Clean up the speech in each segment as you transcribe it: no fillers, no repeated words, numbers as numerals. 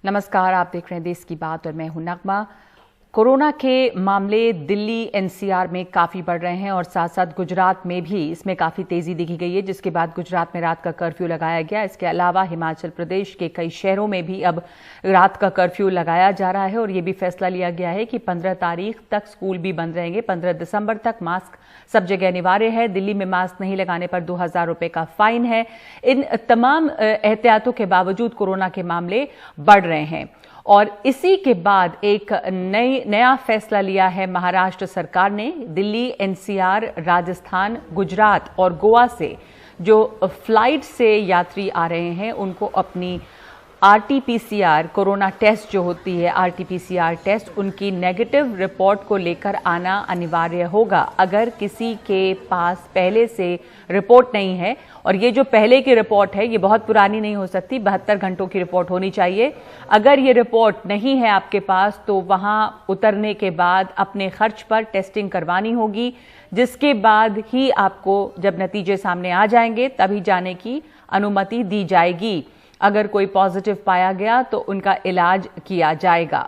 नमस्कार, आप देख रहे हैं देश की बात और मैं हूं नगमा। कोरोना के मामले दिल्ली एनसीआर में काफी बढ़ रहे हैं और साथ साथ गुजरात में भी इसमें काफी तेजी दिखी गई है, जिसके बाद गुजरात में रात का कर्फ्यू लगाया गया। इसके अलावा हिमाचल प्रदेश के कई शहरों में भी अब रात का कर्फ्यू लगाया जा रहा है और ये भी फैसला लिया गया है कि 15 तारीख तक स्कूल भी बंद रहेंगे। 15 दिसंबर तक मास्क सब जगह अनिवार्य है। दिल्ली में मास्क नहीं लगाने पर 2000 रुपए का फाइन है। इन तमाम एहतियातों के बावजूद कोरोना के मामले बढ़ रहे हैं और इसी के बाद एक नया फैसला लिया है महाराष्ट्र सरकार ने। दिल्ली, एनसीआर, राजस्थान, गुजरात और गोवा से जो फ्लाइट से यात्री आ रहे हैं उनको अपनी आरटीपीसीआर कोरोना टेस्ट जो होती है, आरटीपीसीआर टेस्ट, उनकी नेगेटिव रिपोर्ट को लेकर आना अनिवार्य होगा। अगर किसी के पास पहले से रिपोर्ट नहीं है, और ये जो पहले की रिपोर्ट है ये बहुत पुरानी नहीं हो सकती, 72 घंटों की रिपोर्ट होनी चाहिए। अगर ये रिपोर्ट नहीं है आपके पास तो वहां उतरने के बाद अपने खर्च पर टेस्टिंग करवानी होगी, जिसके बाद ही आपको जब नतीजे सामने आ जाएंगे तभी जाने की अनुमति दी जाएगी। अगर कोई पॉजिटिव पाया गया तो उनका इलाज किया जाएगा।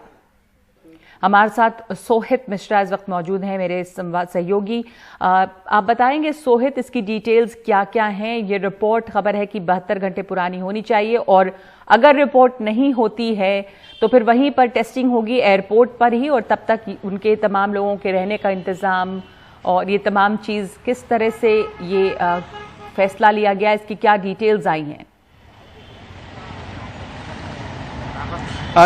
हमारे साथ सोहित मिश्रा इस वक्त मौजूद हैं, मेरे संवाद सहयोगी। आप बताएंगे सोहित, इसकी डिटेल्स क्या क्या हैं? ये रिपोर्ट, खबर है कि 72 घंटे पुरानी होनी चाहिए और अगर रिपोर्ट नहीं होती है तो फिर वहीं पर टेस्टिंग होगी एयरपोर्ट पर ही, और तब तक उनके तमाम लोगों के रहने का इंतजाम और ये तमाम चीज किस तरह से ये फैसला लिया गया, इसकी क्या डिटेल्स आई हैं?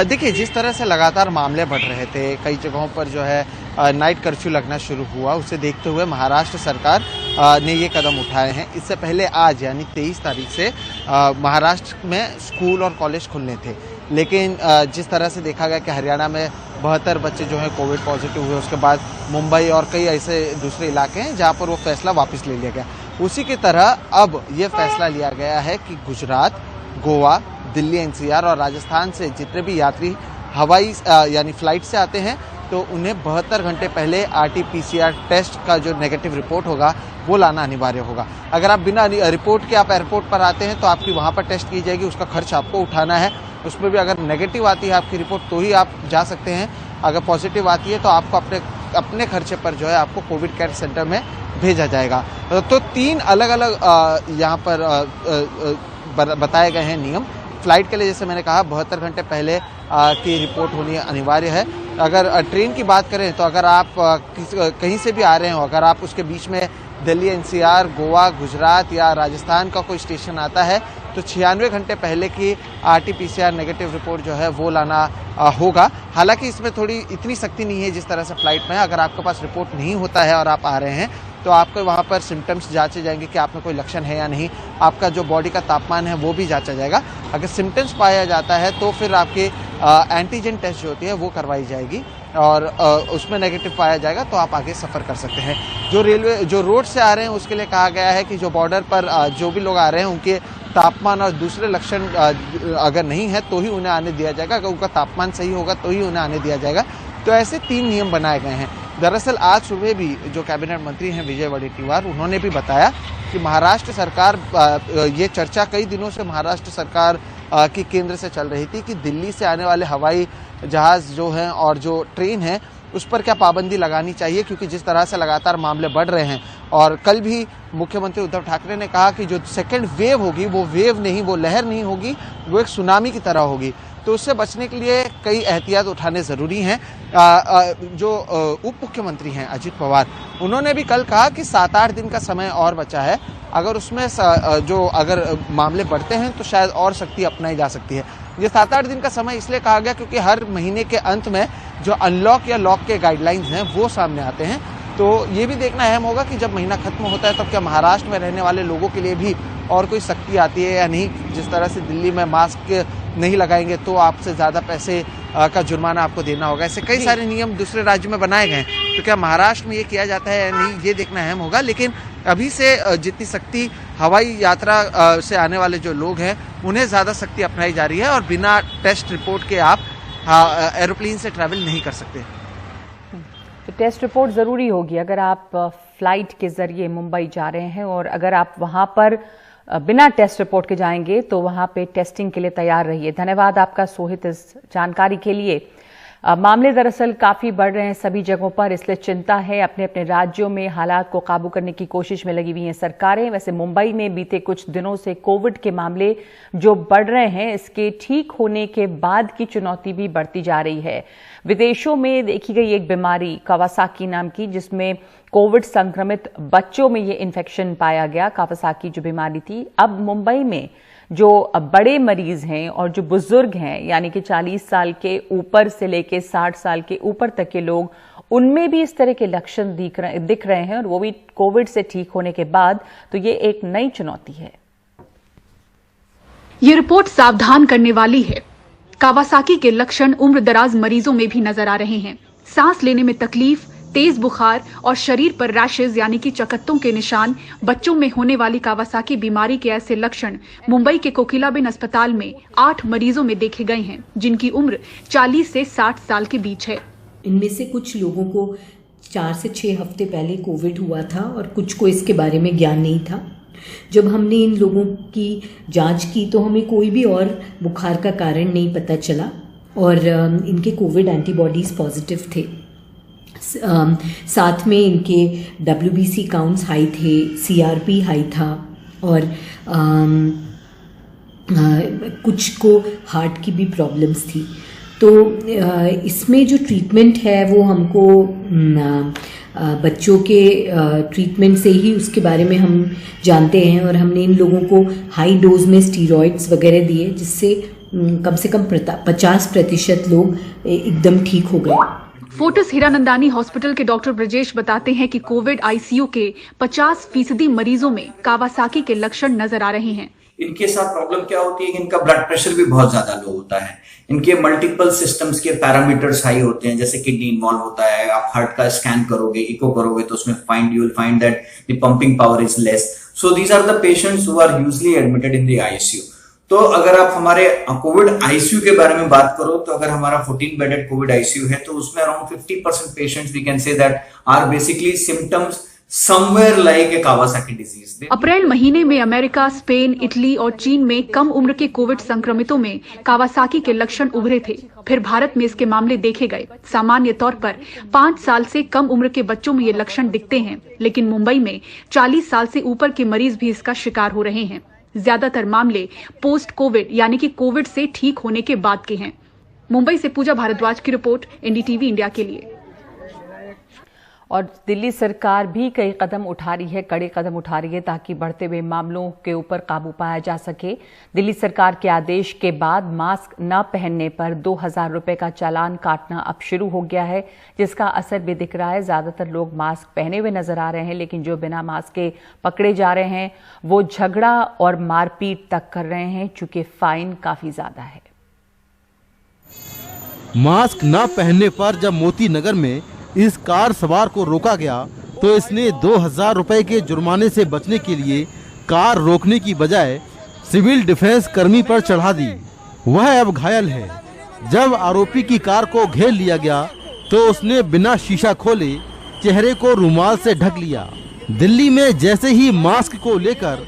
देखिए, जिस तरह से लगातार मामले बढ़ रहे थे, कई जगहों पर जो है नाइट कर्फ्यू लगना शुरू हुआ, उसे देखते हुए महाराष्ट्र सरकार ने ये कदम उठाए हैं। इससे पहले आज यानी 23 तारीख से महाराष्ट्र में स्कूल और कॉलेज खुलने थे, लेकिन जिस तरह से देखा गया कि हरियाणा में 72 बच्चे जो हैं कोविड पॉजिटिव हुए, उसके बाद मुंबई और कई ऐसे दूसरे इलाके हैं जहाँ पर वो फैसला वापस ले लिया गया। उसी की तरह अब ये फैसला लिया गया है कि गुजरात, गोवा, दिल्ली एनसीआर और राजस्थान से जितने भी यात्री हवाई यानी फ्लाइट से आते हैं तो उन्हें 72 घंटे पहले आरटीपीसीआर टेस्ट का जो नेगेटिव रिपोर्ट होगा वो लाना अनिवार्य होगा। अगर आप बिना रिपोर्ट के आप एयरपोर्ट पर आते हैं तो आपकी वहां पर टेस्ट की जाएगी, उसका खर्च आपको उठाना है। उसमें भी अगर नेगेटिव आती है आपकी रिपोर्ट तो ही आप जा सकते हैं। अगर पॉजिटिव आती है तो आपको अपने खर्चे पर जो है आपको कोविड केयर सेंटर में भेजा जाएगा। तो 3 अलग अलग यहाँ पर बताए गए हैं नियम। फ्लाइट के लिए जैसे मैंने कहा 72 घंटे पहले की रिपोर्ट होनी अनिवार्य है। अगर ट्रेन की बात करें तो अगर आप कहीं से भी आ रहे हो, अगर आप उसके बीच में दिल्ली एनसीआर, गोवा, गुजरात या राजस्थान का कोई स्टेशन आता है तो 96 घंटे पहले की आरटीपीसीआर नेगेटिव रिपोर्ट जो है वो लाना होगा। हालांकि इसमें थोड़ी इतनी सख्ती नहीं है जिस तरह से फ्लाइट में है। अगर आपके पास रिपोर्ट नहीं होता है और आप आ रहे हैं तो आपको वहाँ पर सिम्टम्स जांचे जाएंगे कि आप में कोई लक्षण है या नहीं। आपका जो बॉडी का तापमान है वो भी जांचा जाएगा। अगर सिम्टम्स पाया जाता है तो फिर आपकी एंटीजन टेस्ट जो होती है वो करवाई जाएगी और उसमें नेगेटिव पाया जाएगा तो आप आगे सफ़र कर सकते हैं। जो रोड से आ रहे हैं उसके लिए कहा गया है कि जो बॉर्डर पर जो भी लोग आ रहे हैं उनके तापमान और दूसरे लक्षण अगर नहीं है तो ही उन्हें आने दिया जाएगा। अगर उनका तापमान सही होगा तो ही उन्हें आने दिया जाएगा। तो ऐसे 3 नियम बनाए गए हैं। दरअसल आज सुबह भी जो कैबिनेट मंत्री हैं विजय वडेट्टीवार, उन्होंने भी बताया कि महाराष्ट्र सरकार, ये चर्चा कई दिनों से महाराष्ट्र सरकार की केंद्र से चल रही थी कि दिल्ली से आने वाले हवाई जहाज जो हैं और जो ट्रेन है उस पर क्या पाबंदी लगानी चाहिए, क्योंकि जिस तरह से लगातार मामले बढ़ रहे हैं। और कल भी मुख्यमंत्री उद्धव ठाकरे ने कहा कि जो सेकेंड वेव होगी वो वेव नहीं, वो लहर नहीं होगी, वो एक सुनामी की तरह होगी। तो उससे बचने के लिए कई एहतियात उठाने ज़रूरी हैं। जो उप मुख्यमंत्री हैं अजित पवार, उन्होंने भी कल कहा कि 7-8 दिन का समय और बचा है। अगर उसमें अगर मामले बढ़ते हैं तो शायद और सख्ती अपनाई जा सकती है। ये 7-8 दिन का समय इसलिए कहा गया क्योंकि हर महीने के अंत में जो अनलॉक या लॉक के गाइडलाइंस हैं वो सामने आते हैं। तो ये भी देखना अहम होगा कि जब महीना खत्म होता है तब क्या महाराष्ट्र में रहने वाले लोगों के लिए भी और कोई सख्ती आती है या नहीं। जिस तरह से दिल्ली में मास्क नहीं लगाएंगे तो आपसे ज़्यादा पैसे का जुर्माना आपको देना होगा। ऐसे कई सारे नियम दूसरे राज्यों में बनाए गए हैं। तो क्या महाराष्ट्र में ये किया जाता है या नहीं, ये देखना अहम होगा। लेकिन अभी से जितनी सख्ती हवाई यात्रा से आने वाले जो लोग हैं उन्हें ज़्यादा सख्ती अपनाई जा रही है और बिना टेस्ट रिपोर्ट के आप एरोप्लेन से ट्रैवल नहीं कर सकते। तो टेस्ट रिपोर्ट ज़रूरी होगी अगर आप फ्लाइट के ज़रिए मुंबई जा रहे हैं और अगर आप वहाँ पर बिना टेस्ट रिपोर्ट के जाएंगे तो वहां पे टेस्टिंग के लिए तैयार रहिए। धन्यवाद आपका सोहित इस जानकारी के लिए। मामले दरअसल काफी बढ़ रहे हैं सभी जगहों पर, इसलिए चिंता है। अपने अपने राज्यों में हालात को काबू करने की कोशिश में लगी हुई हैं सरकारें। वैसे मुंबई में बीते कुछ दिनों से कोविड के मामले जो बढ़ रहे हैं, इसके ठीक होने के बाद की चुनौती भी बढ़ती जा रही है। विदेशों में देखी गई एक बीमारी कावासाकी नाम की, जिसमें कोविड संक्रमित बच्चों में ये इन्फेक्शन पाया गया, कावासाकी जो बीमारी थी। अब मुंबई में जो बड़े मरीज हैं और जो बुजुर्ग हैं, यानी कि 40 साल के ऊपर से लेके 60 साल के ऊपर तक के लोग, उनमें भी इस तरह के लक्षण दिख रहे हैं, और वो भी कोविड से ठीक होने के बाद। तो ये एक नई चुनौती है। ये रिपोर्ट सावधान करने वाली है। कावासाकी के लक्षण उम्रदराज मरीजों में भी नजर आ रहे हैं। सांस लेने में तकलीफ, तेज बुखार और शरीर पर रैशेज यानी कि चकत्तों के निशान। बच्चों में होने वाली कावासाकी बीमारी के ऐसे लक्षण मुंबई के कोकिलाबेन अस्पताल में 8 मरीजों में देखे गए हैं, जिनकी उम्र 40 से 60 साल के बीच है। इनमें से कुछ लोगों को 4 से 6 हफ्ते पहले कोविड हुआ था और कुछ को इसके बारे में ज्ञान नहीं था। जब हमने इन लोगों की जांच की तो हमें कोई भी और बुखार का कारण नहीं पता चला और इनके कोविड एंटीबॉडीज पॉजिटिव थे। साथ में इनके WBC काउंट्स हाई थे, CRP हाई था और कुछ को हार्ट की भी प्रॉब्लम्स थी। तो इसमें जो ट्रीटमेंट है वो हमको बच्चों के ट्रीटमेंट से ही उसके बारे में हम जानते हैं, और हमने इन लोगों को हाई डोज में स्टीरॉइड्स वगैरह दिए, जिससे कम से कम 50% लोग एकदम ठीक हो गए। फोर्टिस हीरानंदानी हॉस्पिटल के डॉक्टर ब्रजेश बताते हैं कि कोविड ICU के 50% मरीजों में कावासाकी के लक्षण नजर आ रहे हैं। इनके साथ प्रॉब्लम क्या होती है कि इनका ब्लड प्रेशर भी बहुत ज्यादा लो होता है। इनके मल्टीपल सिस्टम्स के पैरामीटर्स हाई होते हैं, जैसे किडनी इन्वॉल्व होता है। आप हार्ट का स्कैन करोगे, इको करोगे, तो उसमें you will find that the pumping power is less. So these are the patients who are usually admitted in the ICU। तो अगर आप हमारे कोविड ICU के बारे में बात करो, तो अगर हमारा 14 बेडेड कोविड ICU है, तो उसमें around 50% patients we can say that are basically symptoms somewhere like a Kawasaki disease. अप्रैल महीने में अमेरिका, स्पेन, इटली और चीन में कम उम्र के कोविड संक्रमितों में कावासाकी के लक्षण उभरे थे। फिर भारत में इसके मामले देखे गए। सामान्य तौर पर 5 साल से कम उम्र के बच्चों में ये लक्षण दिखते हैं, लेकिन मुंबई में 40 साल से ऊपर के मरीज भी इसका शिकार हो रहे हैं। ज्यादातर मामले पोस्ट कोविड यानी कि कोविड से ठीक होने के बाद के हैं। मुंबई से पूजा भारद्वाज की रिपोर्ट, NDTV इंडिया के लिए। और दिल्ली सरकार भी कई कदम उठा रही है, कड़े कदम उठा रही है, ताकि बढ़ते हुए मामलों के ऊपर काबू पाया जा सके। दिल्ली सरकार के आदेश के बाद मास्क न पहनने पर 2000 रुपए का चालान काटना अब शुरू हो गया है, जिसका असर भी दिख रहा है। ज्यादातर लोग मास्क पहने हुए नजर आ रहे हैं, लेकिन जो बिना मास्क के पकड़े जा रहे हैं वो झगड़ा और मारपीट तक कर रहे हैं, चूंकि फाइन काफी ज्यादा है। मास्क न पहनने पर जब मोती नगर में इस कार सवार को रोका गया तो इसने 2000 रुपए के जुर्माने से बचने के लिए कार रोकने की बजाय सिविल डिफेंस कर्मी पर चढ़ा दी। वह अब घायल है। जब आरोपी की कार को घेर लिया गया तो उसने बिना शीशा खोले चेहरे को रुमाल से ढक लिया। दिल्ली में जैसे ही मास्क को लेकर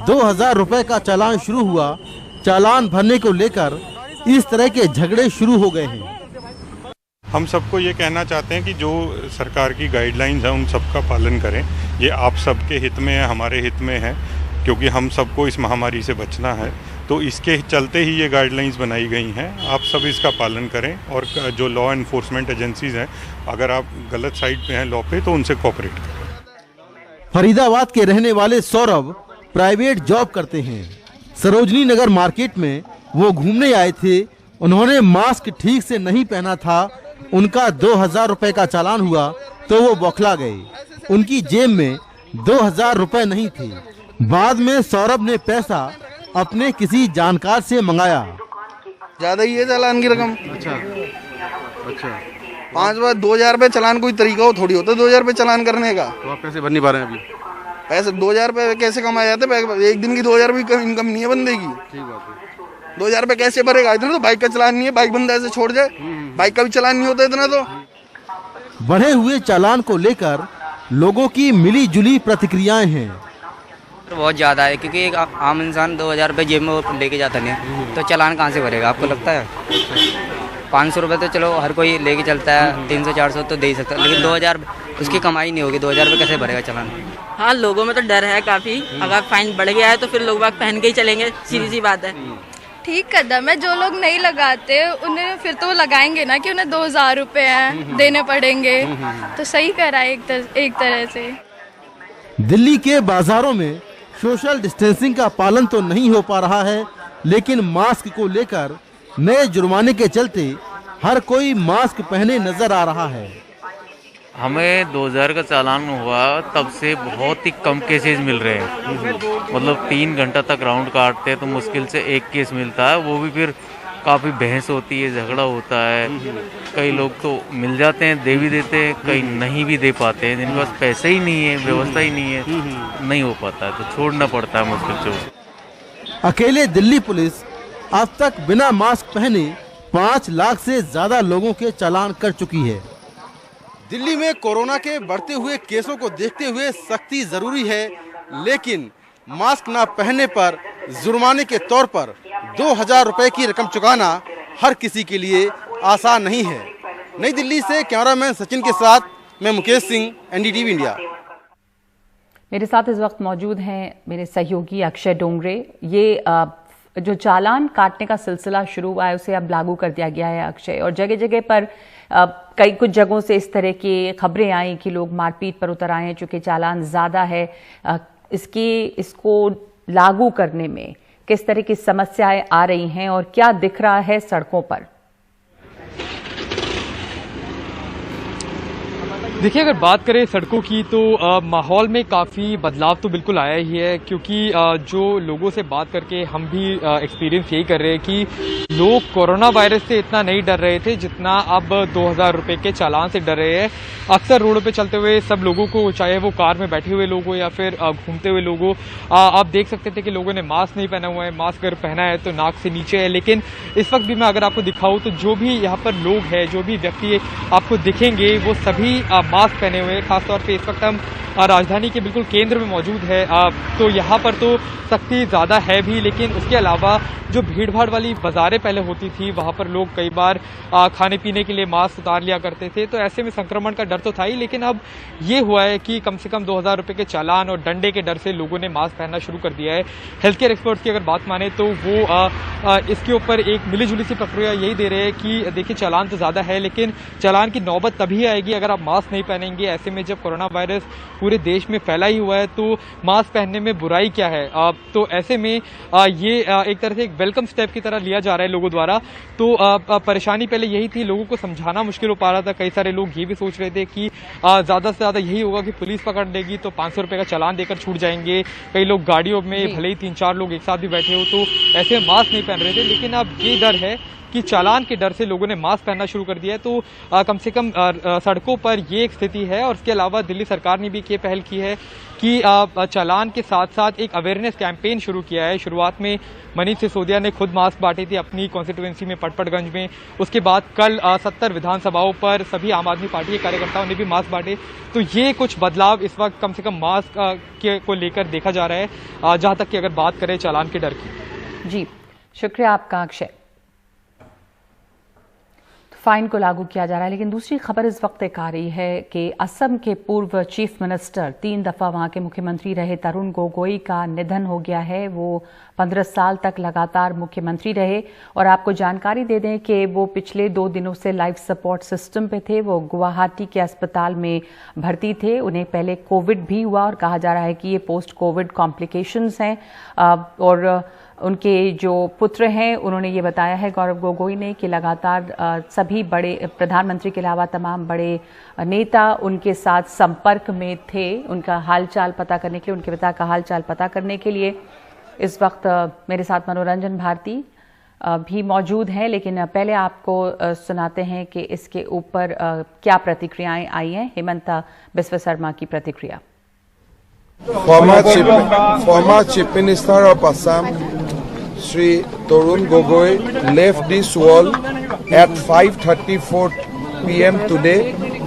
2000 रुपए का चालान शुरू हुआ, चालान भरने को लेकर इस तरह के झगड़े शुरू हो गए हैं। हम सबको ये कहना चाहते हैं कि जो सरकार की गाइडलाइंस हैं उन सबका पालन करें। ये आप सबके हित में है, हमारे हित में है, क्योंकि हम सबको इस महामारी से बचना है। तो इसके चलते ही ये गाइडलाइंस बनाई गई हैं। आप सब इसका पालन करें, और जो लॉ एनफोर्समेंट एजेंसीज हैं, अगर आप गलत साइड पे हैं लॉ पे, तो उनसे कोऑपरेट करें। फरीदाबाद के रहने वाले सौरभ प्राइवेट जॉब करते हैं। सरोजनी नगर मार्केट में वो घूमने आए थे। उन्होंने मास्क ठीक से नहीं पहना था। उनका 2000 रुपए का चालान हुआ तो वो बौखला गए। उनकी जेब में 2000 रुपए नहीं थे। बाद में सौरभ ने पैसा अपने किसी जानकार से मंगाया। ज्यादा ही है चालान की रकम। अच्छा 5 बार 2000 रुपए चालान कोई तरीका हो थोड़ी होता है 2000 रुपए चालान करने का। तो आप पैसे भर नहीं पा रहे हैं अभी? पैसे 2000 रुपए कैसे कमाए जाते? एक दिन की 2000 रुपए इनकम नहीं है बंदे की। ठीक बात है। 2000 रुपए कैसे भरेगा? इतना तो बाइक का चालान नहीं है, बाइक बंदा ऐसे छोड़ जाए, बाइक का भी चालान नहीं होता इतना। तो बढ़े हुए चालान को लेकर लोगों की मिली जुली प्रतिक्रियाएं हैं। बहुत ज़्यादा है, क्योंकि एक आम इंसान 2000 रुपये जेब में लेके जाता नहीं, तो चालान कहाँ से भरेगा? आपको लगता है 500 रुपये तो चलो हर कोई लेके चलता है, 300-400 तो दे ही सकता है, लेकिन 2000 उसकी कमाई नहीं होगी, 2000 रुपये कैसे भरेगा चालान? हाँ, लोगों में तो डर है काफ़ी, अगर फाइन बढ़ गया है तो फिर लोग बाग पहन के ही चलेंगे, सीधी सी बात है। ठीक कदम है, जो लोग नहीं लगाते उन्हें फिर तो लगाएंगे ना कि उन्हें 2000 रुपये हैं देने पड़ेंगे, तो सही करा एक तरह से। दिल्ली के बाजारों में सोशल डिस्टेंसिंग का पालन तो नहीं हो पा रहा है, लेकिन मास्क को लेकर नए जुर्माने के चलते हर कोई मास्क पहने नजर आ रहा है। हमें 2000 का चालान हुआ तब से बहुत ही कम केसेस मिल रहे हैं, मतलब 3 घंटा तक राउंड काटते हैं तो मुश्किल से एक केस मिलता है, वो भी फिर काफ़ी बहस होती है, झगड़ा होता है। कई लोग तो मिल जाते हैं, दे भी देते हैं, कई नहीं भी दे पाते हैं, जिनके पास पैसे ही नहीं है, व्यवस्था ही नहीं है, नहीं हो पाता है तो छोड़ना पड़ता है मुश्किल से। अकेले दिल्ली पुलिस अब तक बिना मास्क पहने 5 लाख से ज्यादा लोगों के चालान कर चुकी है। दिल्ली में कोरोना के बढ़ते हुए केसों को देखते हुए सख्ती जरूरी है, लेकिन मास्क न पहनने पर जुर्माने के तौर पर 2000 रुपए की रकम चुकाना हर किसी के लिए आसान नहीं है। नई दिल्ली से कैमरामैन सचिन के साथ मैं मुकेश सिंह, एनडीटीवी इंडिया। मेरे साथ इस वक्त मौजूद हैं मेरे सहयोगी अक्षय डोंगरे। ये जो चालान काटने का सिलसिला शुरू हुआ है उसे अब लागू कर दिया गया है अक्षय, और जगह जगह पर कई कुछ जगहों से इस तरह की खबरें आई कि लोग मारपीट पर उतर आए हैं चूंकि चालान ज़्यादा है। इसको लागू करने में किस तरह की समस्याएं आ रही हैं और क्या दिख रहा है सड़कों पर? देखिए, अगर बात करें सड़कों की तो माहौल में काफ़ी बदलाव तो बिल्कुल आया ही है, क्योंकि जो लोगों से बात करके हम भी एक्सपीरियंस यही कर रहे हैं कि लोग कोरोना वायरस से इतना नहीं डर रहे थे जितना अब 2000 रुपये के चालान से डर रहे हैं। अक्सर रोडों पे चलते हुए सब लोगों को, चाहे वो कार में बैठे हुए लोग हो या फिर घूमते हुए लोग हो, आप देख सकते थे कि लोगों ने मास्क नहीं पहना हुआ है। मास्क अगर पहना है तो नाक से नीचे है, लेकिन इस वक्त भी मैं अगर आपको दिखाऊं तो जो भी यहाँ पर लोग हैं, जो भी व्यक्ति आपको दिखेंगे वो सभी मास्क पहने हुए हैं। खासतौर पे इस वक्त हम राजधानी के बिल्कुल केंद्र में मौजूद है, तो यहाँ पर तो सख्ती ज़्यादा है भी, लेकिन उसके अलावा जो भीड़ भाड़ वाली बाजारें पहले होती थी वहाँ पर लोग कई बार खाने पीने के लिए मास्क उतार लिया करते थे, तो ऐसे में संक्रमण का डर तो था ही, लेकिन अब ये हुआ है कि कम से कम 2000 रुपये के चालान और डंडे के डर से लोगों ने मास्क पहनना शुरू कर दिया है। हेल्थ केयर एक्सपर्ट्स की अगर बात माने तो वो इसके ऊपर एक मिलीजुली सी प्रक्रिया यही दे रहे हैं कि देखिए चालान तो ज़्यादा है, लेकिन चालान की नौबत तभी आएगी अगर आप मास्क नहीं पहनेंगे। ऐसे में जब कोरोना वायरस पूरे देश में फैला ही हुआ है तो मास्क पहनने में बुराई क्या है? तो ऐसे में ये एक तरह से एक वेलकम स्टेप की तरह लिया जा रहा है लोगों द्वारा। तो परेशानी पहले यही थी, लोगों को समझाना मुश्किल हो पा रहा था। कई सारे लोग ये भी सोच रहे थे कि ज़्यादा से ज़्यादा यही होगा कि पुलिस पकड़ लेगी तो 500 रुपये का चालान देकर छूट जाएंगे। कई लोग गाड़ियों में भले ही 3-4 लोग एक साथ भी बैठे हो तो ऐसे मास्क नहीं पहन रहे थे, लेकिन अब ये डर है कि चालान के डर से लोगों ने मास्क पहनना शुरू कर दिया है। तो कम से कम सड़कों पर ये एक स्थिति है। और इसके अलावा दिल्ली सरकार ने भी ये पहल की है कि चालान के साथ साथ एक अवेयरनेस कैंपेन शुरू किया है। शुरुआत में मनीष सिसोदिया ने खुद मास्क बांटे थे अपनी कॉन्स्टिट्यूएंसी में पटपड़गंज में। उसके बाद कल 70 विधानसभाओं पर सभी आम आदमी पार्टी के कार्यकर्ताओं ने भी मास्क बांटे। तो ये कुछ बदलाव इस वक्त कम से कम मास्क को लेकर देखा जा रहा है, जहाँ तक कि अगर बात करें चालान के डर की। जी, शुक्रिया आपका अक्षय। फाइन को लागू किया जा रहा है, लेकिन दूसरी खबर इस वक्त एक आ रही है कि असम के पूर्व चीफ मिनिस्टर, 3 दफा वहां के मुख्यमंत्री रहे तरुण गोगोई का निधन हो गया है। वो 15 साल तक लगातार मुख्यमंत्री रहे और आपको जानकारी दे दें कि वो पिछले 2 दिनों से लाइफ सपोर्ट सिस्टम पे थे। वो गुवाहाटी के अस्पताल में भर्ती थे। उन्हें पहले कोविड भी हुआ और कहा जा रहा है कि ये पोस्ट कोविड कॉम्प्लिकेशंस हैं। और उनके जो पुत्र हैं उन्होंने ये बताया है, गौरव गोगोई ने, कि लगातार सभी बड़े, प्रधानमंत्री के अलावा तमाम बड़े नेता उनके साथ संपर्क में थे उनका हालचाल पता करने के लिए, उनके पिता का हालचाल पता करने के लिए। इस वक्त मेरे साथ मनोरंजन भारती भी मौजूद हैं, लेकिन पहले आपको सुनाते हैं कि इसके ऊपर क्या प्रतिक्रियाएं आई हैं। हेमंता बिस्वा शर्मा की प्रतिक्रिया। Former Chief Minister of Assam, Sri Tarun Gogoi, left this world at 5:34 p.m. today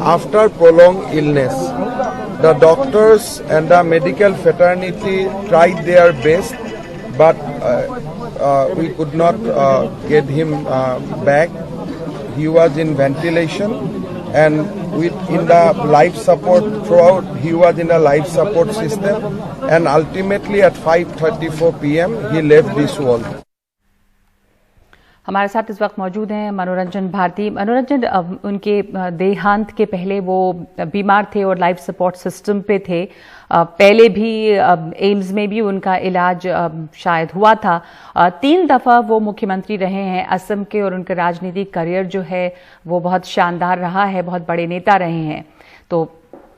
after prolonged illness. The doctors and the medical fraternity tried their best, but we could not get him back. He was in ventilation, and in the life support throughout, he was in a life support system, and ultimately at 5:34 p.m. he left this world. हमारे साथ इस वक्त मौजूद हैं मनोरंजन भारती। मनोरंजन, उनके देहांत के पहले वो बीमार थे और लाइफ सपोर्ट सिस्टम पे थे। पहले भी एम्स में भी उनका इलाज शायद हुआ था। 3 दफा वो मुख्यमंत्री रहे हैं असम के और उनका राजनीतिक करियर जो है वो बहुत शानदार रहा है, बहुत बड़े नेता रहे हैं। तो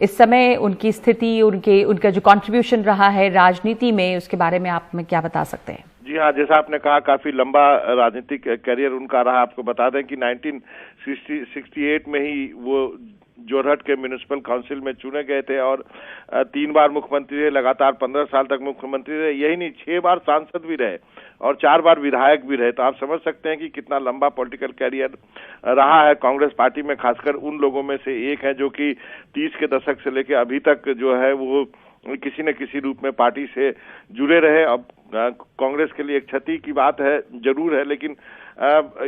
इस समय उनकी स्थिति, उनका जो कंट्रीब्यूशन रहा है राजनीति में, उसके बारे में आप में क्या बता सकते हैं? जी हाँ, जैसा आपने कहा काफी लंबा राजनीतिक करियर उनका रहा। आपको बता दें कि 1968 में ही वो जोरहट के म्युनिसिपल काउंसिल में चुने गए थे और 3 बार मुख्यमंत्री रहे, लगातार 15 साल तक मुख्यमंत्री रहे। यही नहीं, 6 बार सांसद भी रहे और 4 बार विधायक भी रहे। तो आप समझ सकते हैं कि कितना लंबा पॉलिटिकल कैरियर रहा है कांग्रेस पार्टी में। खासकर उन लोगों में से एक है जो कि 30 के दशक से लेकर अभी तक जो है वो किसी न किसी रूप में पार्टी से जुड़े रहे। अब कांग्रेस के लिए एक क्षति की बात है, जरूर है, लेकिन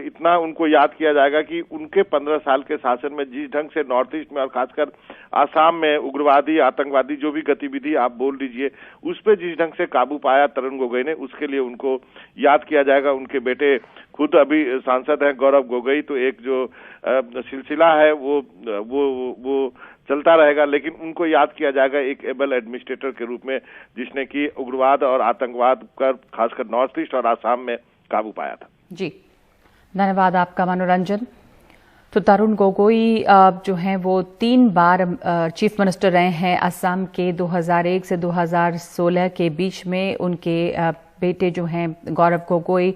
इतना उनको याद किया जाएगा कि उनके 15 साल के शासन में जिस ढंग से नॉर्थ ईस्ट में और खासकर आसाम में उग्रवादी, आतंकवादी जो भी गतिविधि आप बोल दीजिए, उस पर जिस ढंग से काबू पाया तरुण गोगोई ने, उसके लिए उनको याद किया जाएगा। उनके बेटे खुद अभी सांसद हैं, गौरव गोगोई। तो एक जो सिलसिला है वो चलता रहेगा, लेकिन उनको याद किया जाएगा एक एबल एडमिनिस्ट्रेटर के रूप में, जिसने कि उग्रवाद और आतंकवाद का खासकर नॉर्थ ईस्ट और आसाम में काबू पाया था। जी, धन्यवाद आपका मनोरंजन। तो तरुण गोगोई जो हैं वो 3 बार चीफ मिनिस्टर रहे हैं असम के। 2001 से 2016 के बीच में उनके बेटे जो हैं गौरव गोगोई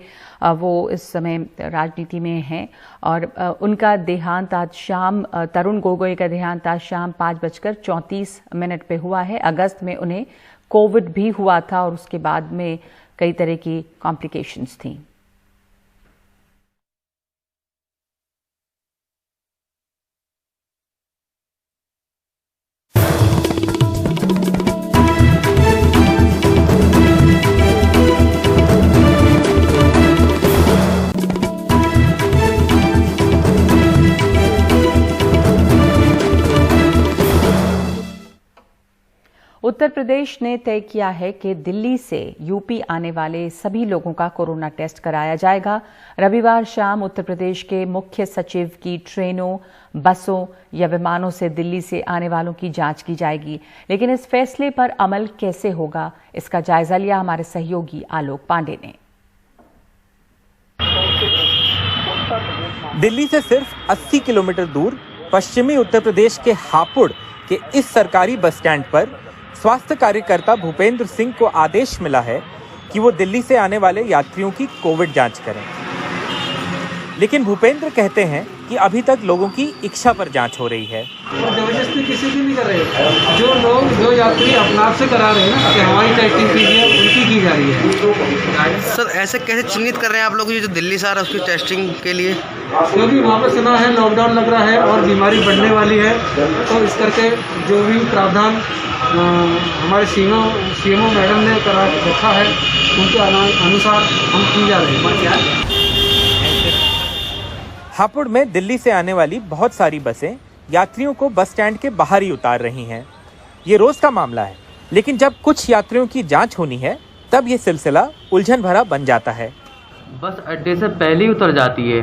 वो इस समय राजनीति में हैं और उनका देहांत आज शाम, तरुण गोगोई का देहांत आज शाम 5:34 पे हुआ है। अगस्त में उन्हें कोविड भी हुआ था और उसके बाद में कई तरह की कॉम्प्लिकेशंस थी। उत्तर प्रदेश ने तय किया है कि दिल्ली से यूपी आने वाले सभी लोगों का कोरोना टेस्ट कराया जाएगा। रविवार शाम उत्तर प्रदेश के मुख्य सचिव की ट्रेनों, बसों या विमानों से दिल्ली से आने वालों की जांच की जाएगी। लेकिन इस फैसले पर अमल कैसे होगा, इसका जायजा लिया हमारे सहयोगी आलोक पांडे ने। दिल्ली से सिर्फ 80 किलोमीटर दूर पश्चिमी उत्तर प्रदेश के हापुड़ के इस सरकारी बस स्टैंड पर स्वास्थ्य कार्यकर्ता भूपेंद्र सिंह को आदेश मिला है कि वो दिल्ली से आने वाले यात्रियों की कोविड जांच करें। लेकिन भूपेंद्र कहते हैं कि अभी तक लोगों की इच्छा पर जांच हो रही है। जबरदस्ती किसी की नहीं कर रहे। जो यात्री अपने आप से करा रहे हैं कि हमारी टेस्टिंग कीजिए, उनकी की जा रही है। सर, ऐसे कैसे चिन्हित कर रहे हैं आप लोग ये जो दिल्ली से आ रहा है उसकी टेस्टिंग के लिए? क्योंकि वहाँ पर सुना है लॉकडाउन लग रहा है और बीमारी बढ़ने वाली है, तो इस करके जो भी प्रावधान हमारे सीएमओ मैडम ने करा रखा है उनके अनुसार हम की जा रहे हैं। हापुड़ में दिल्ली से आने वाली बहुत सारी बसें यात्रियों को बस स्टैंड के बाहर ही उतार रही हैं। ये रोज का मामला है, लेकिन जब कुछ यात्रियों की जांच होनी है तब ये सिलसिला उलझन भरा बन जाता है। बस अड्डे से पहले ही उतर जाती है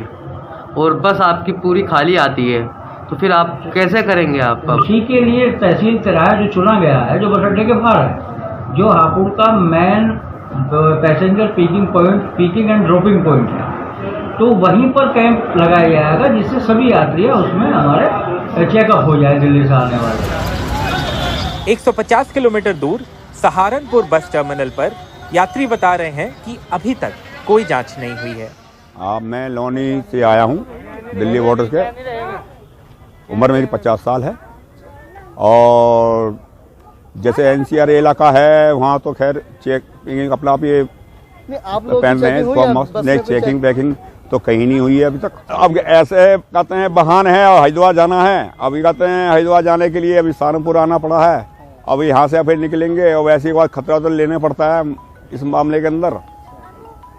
और बस आपकी पूरी खाली आती है, तो फिर आप कैसे करेंगे? आप उसी के लिए तहसील किराया जो चुना गया है, जो बस अड्डे के बाहर है, जो हापुड़ का main passenger picking and dropping point है, तो वहीं पर कैंप लगाया जाएगा जिससे सभी यात्री उसमें हमारे चेकअप हो जाए दिल्ली से आने वाले। 150 किलोमीटर दूर सहारनपुर बस टर्मिनल पर यात्री बता रहे हैं कि अभी तक कोई जांच नहीं हुई है। मैं लोनी से आया हूँ, दिल्ली बॉर्डर के। उम्र मेरी 50 साल है और जैसे एनसीआर इलाका है वहाँ तो खैर चेकिंग अपना आप ये पहन रहे हैं, नहीं चेकिंग बैकिंग तो कहीं नहीं हुई है अभी तक। अब ऐसे कहते हैं बहाने है और हरिद्वार जाना है, अभी कहते हैं हरिद्वार जाने के लिए अभी सहारनपुर आना पड़ा है, अब यहाँ से फिर निकलेंगे और वैसे बात खतरा तो लेने पड़ता है इस मामले के अंदर।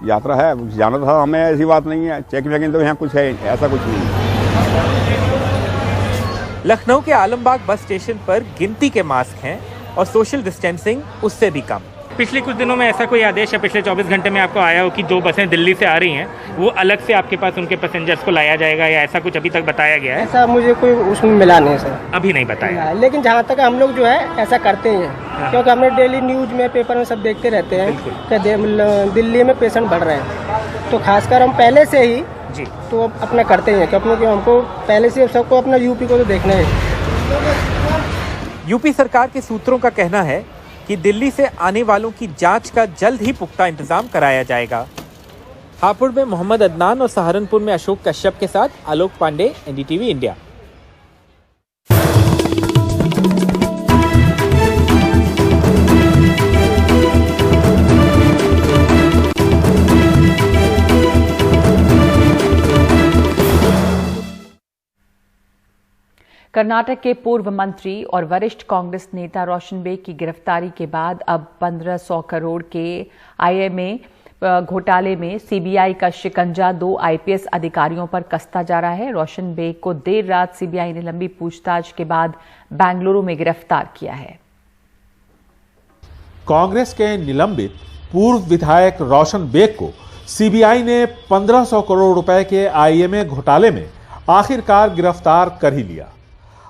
यात्रा है, जाना था हमें, ऐसी बात नहीं है, चेकिंग वेकिंग तो यहाँ कुछ है, ऐसा कुछ नहीं है। लखनऊ के आलमबाग बस स्टेशन पर गिनती के मास्क हैं और सोशल डिस्टेंसिंग उससे भी कम। पिछले कुछ दिनों में ऐसा कोई आदेश या पिछले 24 घंटे में आपको आया हो कि 2 बसें दिल्ली से आ रही हैं, वो अलग से आपके पास उनके पैसेंजर्स को लाया जाएगा, या ऐसा कुछ अभी तक बताया गया है? ऐसा मुझे कोई उसमें मिला नहीं सर, अभी नहीं बताया। लेकिन जहाँ तक हम लोग जो है ऐसा करते हैं, क्योंकि हमने डेली न्यूज में पेपर में सब देखते रहते हैं कि दिल्ली में पेशेंट बढ़ रहे हैं, तो खासकर हम पहले से ही जी तो अपना करते हैं, क्योंकि हमको पहले से सबको अपना यूपी को तो देखना है। यूपी सरकार के सूत्रों का कहना है कि दिल्ली से आने वालों की जांच का जल्द ही पुख्ता इंतजाम कराया जाएगा। हापुड़ में मोहम्मद अदनान और सहारनपुर में अशोक कश्यप के साथ आलोक पांडे, एनडीटीवी इंडिया। कर्नाटक के पूर्व मंत्री और वरिष्ठ कांग्रेस नेता रोशन बेग की गिरफ्तारी के बाद अब 1500 करोड़ के आईएमए घोटाले में सीबीआई का शिकंजा 2 आईपीएस अधिकारियों पर कसता जा रहा है। रोशन बेग को देर रात सीबीआई ने लंबी पूछताछ के बाद बेंगलुरु में गिरफ्तार किया है। कांग्रेस के निलंबित पूर्व विधायक रोशन बेग को सीबीआई ने 1500 करोड़ रुपए के आईएमए घोटाले में आखिरकार गिरफ्तार कर ही लिया।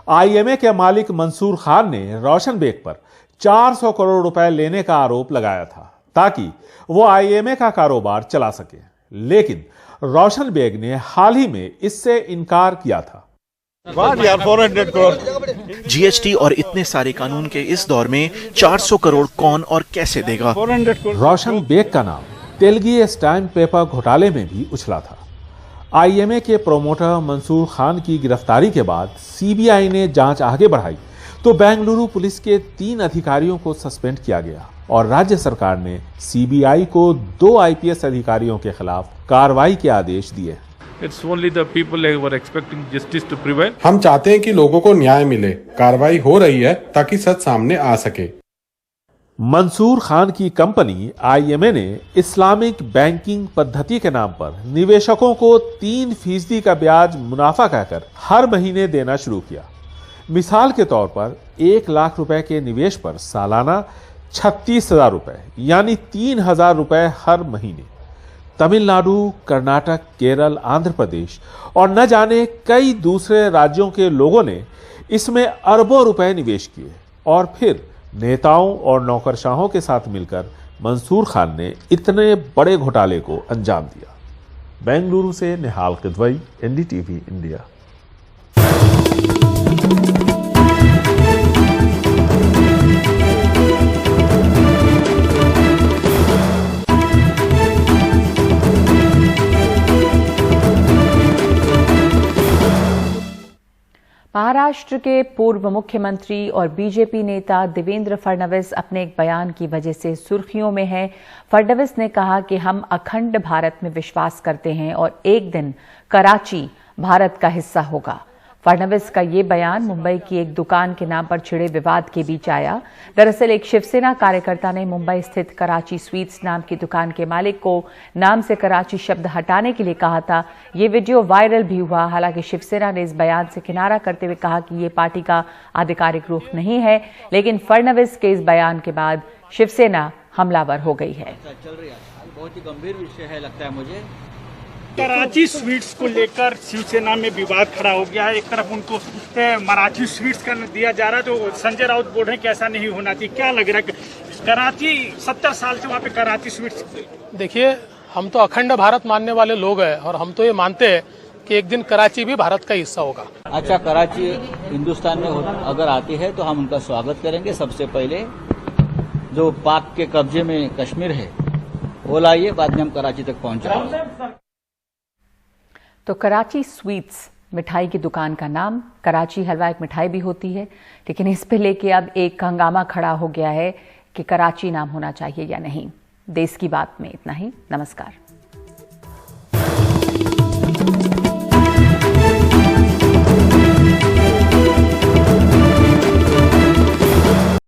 आईएमए के मालिक मंसूर खान ने रोशन बेग पर 400 करोड़ रुपए लेने का आरोप लगाया था ताकि वो आईएमए का कारोबार चला सके, लेकिन रोशन बेग ने हाल ही में इससे इनकार किया था। 400 करोड़ जीएसटी और इतने सारे कानून के इस दौर में 400 करोड़ कौन और कैसे देगा? रोशन बेग का नाम तेलगी स्टैम्प पेपर घोटाले में भी उछला था। आईएमए के प्रोमोटर मंसूर खान की गिरफ्तारी के बाद सीबीआई ने जांच आगे बढ़ाई तो बेंगलुरु पुलिस के 3 अधिकारियों को सस्पेंड किया गया और राज्य सरकार ने सीबीआई को 2 आईपीएस अधिकारियों के खिलाफ कार्रवाई के आदेश दिए। It's only the people who were expecting justice to prevail. हम चाहते हैं कि लोगों को न्याय मिले, कार्रवाई हो रही है ताकि सच सामने आ सके। मंसूर खान की कंपनी आईएमए ने इस्लामिक बैंकिंग पद्धति के नाम पर निवेशकों को 3% का ब्याज मुनाफा कहकर हर महीने देना शुरू किया। मिसाल के तौर पर 1 लाख रुपए के निवेश पर सालाना 36,000 रुपए यानी 3,000 रुपए हर महीने। तमिलनाडु, कर्नाटक, केरल, आंध्र प्रदेश और न जाने कई दूसरे राज्यों के लोगों ने इसमें अरबों रुपए निवेश किए और फिर नेताओं और नौकरशाहों के साथ मिलकर मंसूर खान ने इतने बड़े घोटाले को अंजाम दिया। बेंगलुरु से निहाल किदवई, एनडीटीवी इंडिया। महाराष्ट्र के पूर्व मुख्यमंत्री और बीजेपी नेता देवेंद्र फडणवीस अपने एक बयान की वजह से सुर्खियों में हैं। फडणवीस ने कहा कि हम अखंड भारत में विश्वास करते हैं और एक दिन कराची भारत का हिस्सा होगा। फडणवीस का ये बयान मुंबई की एक दुकान के नाम पर छिड़े विवाद के बीच आया। दरअसल एक शिवसेना कार्यकर्ता ने मुंबई स्थित कराची स्वीट्स नाम की दुकान के मालिक को नाम से कराची शब्द हटाने के लिए कहा था। ये वीडियो वायरल भी हुआ। हालांकि शिवसेना ने इस बयान से किनारा करते हुए कहा कि ये पार्टी का आधिकारिक रुख नहीं है, लेकिन फडणवीस के इस बयान के बाद शिवसेना हमलावर हो गई है। बहुत ही गंभीर विषय है लगता है मुझे। कराची स्वीट्स को लेकर शिवसेना में विवाद खड़ा हो गया है। एक तरफ उनको मराठी स्वीट्स का दिया जा रहा है, तो संजय राउत बोल रहे हैं कि ऐसा नहीं होना चाहिए। क्या लग रहा है कि कराची 70 साल से वहाँ पे कराची स्वीट्स? देखिए, हम तो अखंड भारत मानने वाले लोग हैं और हम तो ये मानते हैं कि एक दिन कराची भी भारत का हिस्सा होगा। अच्छा, कराची हिंदुस्तान में अगर आती है तो हम उनका स्वागत करेंगे। सबसे पहले जो पाक के कब्जे में कश्मीर है वो लाइए, बाद में हम कराची तक पहुँचाएंगे। तो कराची स्वीट्स मिठाई की दुकान का नाम, कराची हलवा एक मिठाई भी होती है, लेकिन इस पे लेके अब एक हंगामा खड़ा हो गया है कि कराची नाम होना चाहिए या नहीं। देश की बात में इतना ही। नमस्कार।